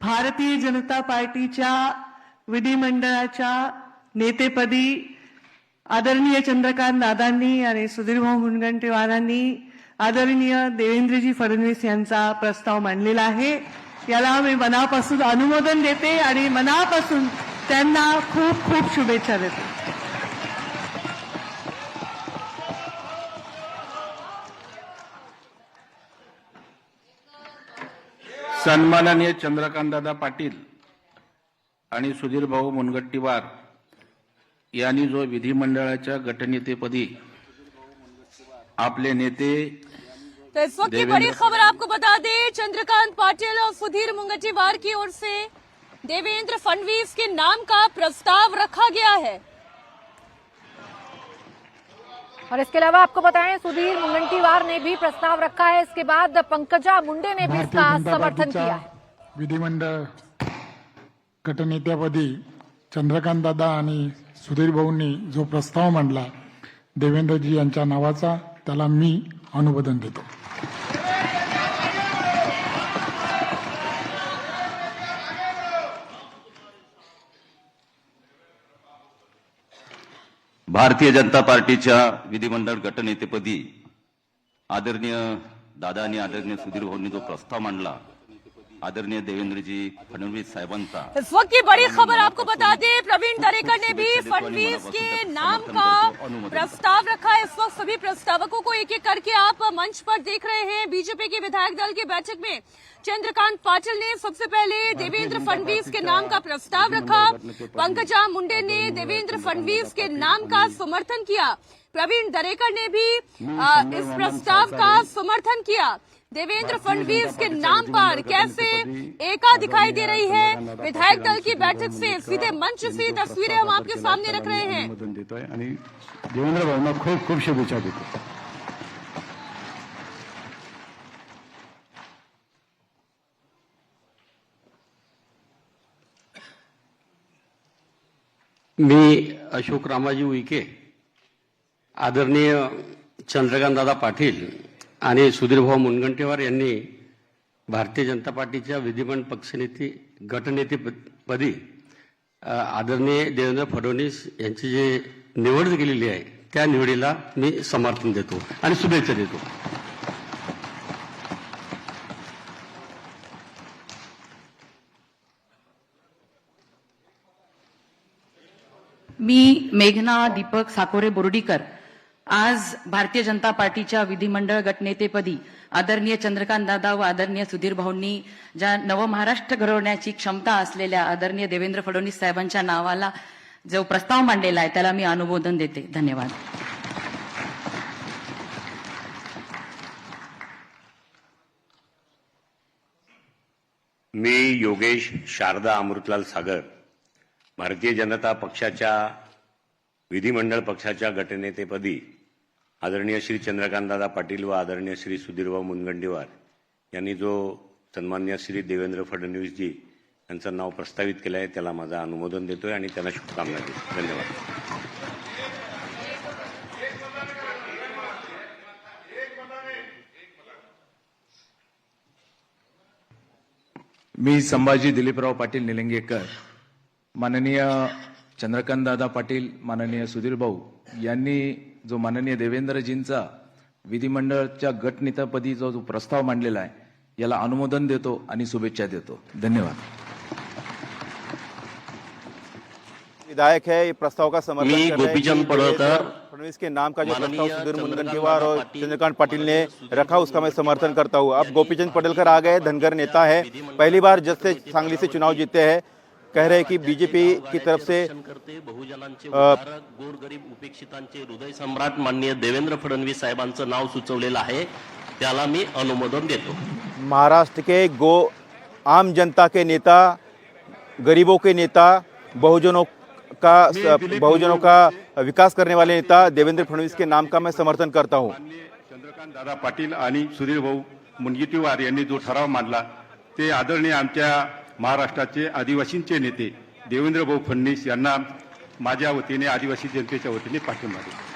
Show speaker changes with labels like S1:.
S1: भारतीय जनता पार्टीच्या विधिमंडळाच्या नेतेपदी आदरणीय चंद्रकांत दादांनी आणि सुधीरभाऊ मुनगंटीवारांनी आदरणीय देवेंद्रजी फडणवीस यांचा प्रस्ताव मांडलेला आहे। याला मी मनापासून अनुमोदन देते आणि मनापासून त्यांना खूप खूप शुभेच्छा देते।
S2: सन्माननीय चंद्रकांतदादा पाटील आणि सुधीरभाऊ मुनगंटीवार यांनी जो विधिमंडळाच्या गटनेतेपदी आपले नेते
S3: तो इस वक्त की बड़ी खबर आपको बता दें, चंद्रकांत पाटिल और सुधीर मुनगंटीवार की ओर से देवेंद्र फडणवीस के नाम का प्रस्ताव रखा गया है।
S4: और इसके अलावा आपको बताएं, सुधीर मुनगंटीवार ने भी प्रस्ताव रखा है। इसके बाद पंकजा मुंडे ने भी इसका समर्थन किया है।
S5: विधिमंडळ गटनेत्यापदी चंद्रकांत दादा आणि सुधीर भाऊंनी जो प्रस्ताव मांडला देवेंद्रजी यांच्या नावाचा, त्याला मी अनुमोदन देतो।
S6: भारतीय जनता पार्टीच्या विधिमंडळ गटनेतेपदी आदरणीय दादा आणि आदरणीय सुधीर भाऊंनी जो प्रस्ताव मांडला आदरणीय देवेंद्रजी फडणवीस साहेबांचा।
S3: इस वक्त की बड़ी खबर आपको बता दें, प्रवीण दरेकर ने भी फडणवीस के नाम का प्रस्ताव रखा है। इस वक्त सभी प्रस्तावकों को एक एक करके आप मंच पर देख रहे हैं। बीजेपी के विधायक दल की बैठक में चंद्रकांत पाटिल ने सबसे पहले देवेंद्र फडणवीस के नाम का प्रस्ताव रखा। पंकजा मुंडे ने देवेंद्र फडणवीस के नाम का समर्थन किया। प्रवीण दरेकर ने भी इस प्रस्ताव का समर्थन किया। देवेंद्र फडणवीस के नाम पर कैसे एका दिखाई दे रही है। विधायक दल की बैठक से सीधे मंच से तस्वीरें हम आपके सामने रख रहे हैं।
S2: देवेंद्र भाऊंना खूप खूप शुभेच्छा देतो।
S7: मी अशोक रामाजी उईके, आदरणीय चंद्रकांतदादा पाटील आणि सुधीरभाऊ मुनगंटीवार यांनी भारतीय जनता पार्टीच्या विधिमंडळ पक्षनेते गटनेतेपदी आदरणीय देवेंद्र फडणवीस यांची जी निवड केलेली आहे त्या निवडीला मी समर्थन देतो आणि शुभेच्छा देतो।
S8: मी मेघना दीपक साकोरे बोर्डीकर आज भारतीय जनता पार्टीच्या विधिमंडळ गटनेतेपदी आदरणीय चंद्रकांत दादा व आदरणीय सुधीर भाऊंनी ज्या नवमहाराष्ट्र घडवण्याची क्षमता असलेल्या आदरणीय देवेंद्र फडणवीस साहेबांच्या नावाला जो प्रस्ताव मांडलेला आहे त्याला मी अनुमोदन देते। धन्यवाद।
S9: मी योगेश शारदा अमृतलाल सागर, भारतीय जनता पक्षाच्या विधिमंडळ पक्षाच्या गटनेतेपदी आदरणीय श्री चंद्रकांतदादा पाटील व आदरणीय श्री सुधीरभाऊ मुनगंटीवार यांनी जो सन्मान्य श्री देवेंद्र फडणवीसजी यांचं नाव प्रस्तावित केलं आहे त्याला माझा अनुमोदन देतोय आणि त्यांना शुभकामना देतो। धन्यवाद।
S10: मी संभाजी दिलीपराव पाटील निलंगेकर, माननीय चंद्रकांतदादा पाटील, माननीय सुधीर भाऊ यांनी जो माननीय देवेंद्रजींचा विधिमंडळाच्या गटनेतेपदी जो प्रस्ताव मांडलेला आहे याला अनुमोदन देतो आणि शुभेच्छा देतो। धन्यवाद।
S11: विधायक है ये प्रस्ताव का समर्थन कर रहे हैं।
S6: गोपीचंद पडळकर
S11: फडणवीस के नाम का जो प्रस्ताव सुधीर मुनगंटीवार और चंद्रकांत पाटिल ने रखा उसका मैं समर्थन करता हूँ। अब गोपीचंद पडळकर आ गए, धनगर नेता है, पहली बार जब से सांगली से चुनाव जीते हैं। कह रहे हैं कि बीजेपी की तरफ से
S6: बहुजनांचे उद्धारक, गोरगरीब उपेक्षितांचे हृदय सम्राट माननीय देवेंद्र फडणवीस साहेबांचं नाव सुचवलेलं आहे त्याला मी अनुमोदन देतो।
S11: महाराष्ट्र के आम जनता के नेता, गरीबों के नेता, बहुजनों का विकास करने वाले नेता देवेंद्र फडणवीस के नाम का मैं समर्थन करता हूं।
S2: चंद्रकांत दादा पाटील आणि सुधीर भाऊ मुनगंटीवार यांनी जो ठराव मांडला ते आदरणीय आमच्या महाराष्ट्राचे आदिवासींचे नेते देवेंद्र भाऊ फडणवीस यांना माझ्या वतीने आदिवासी जनतेच्या वतीने पाठिंबा देतो।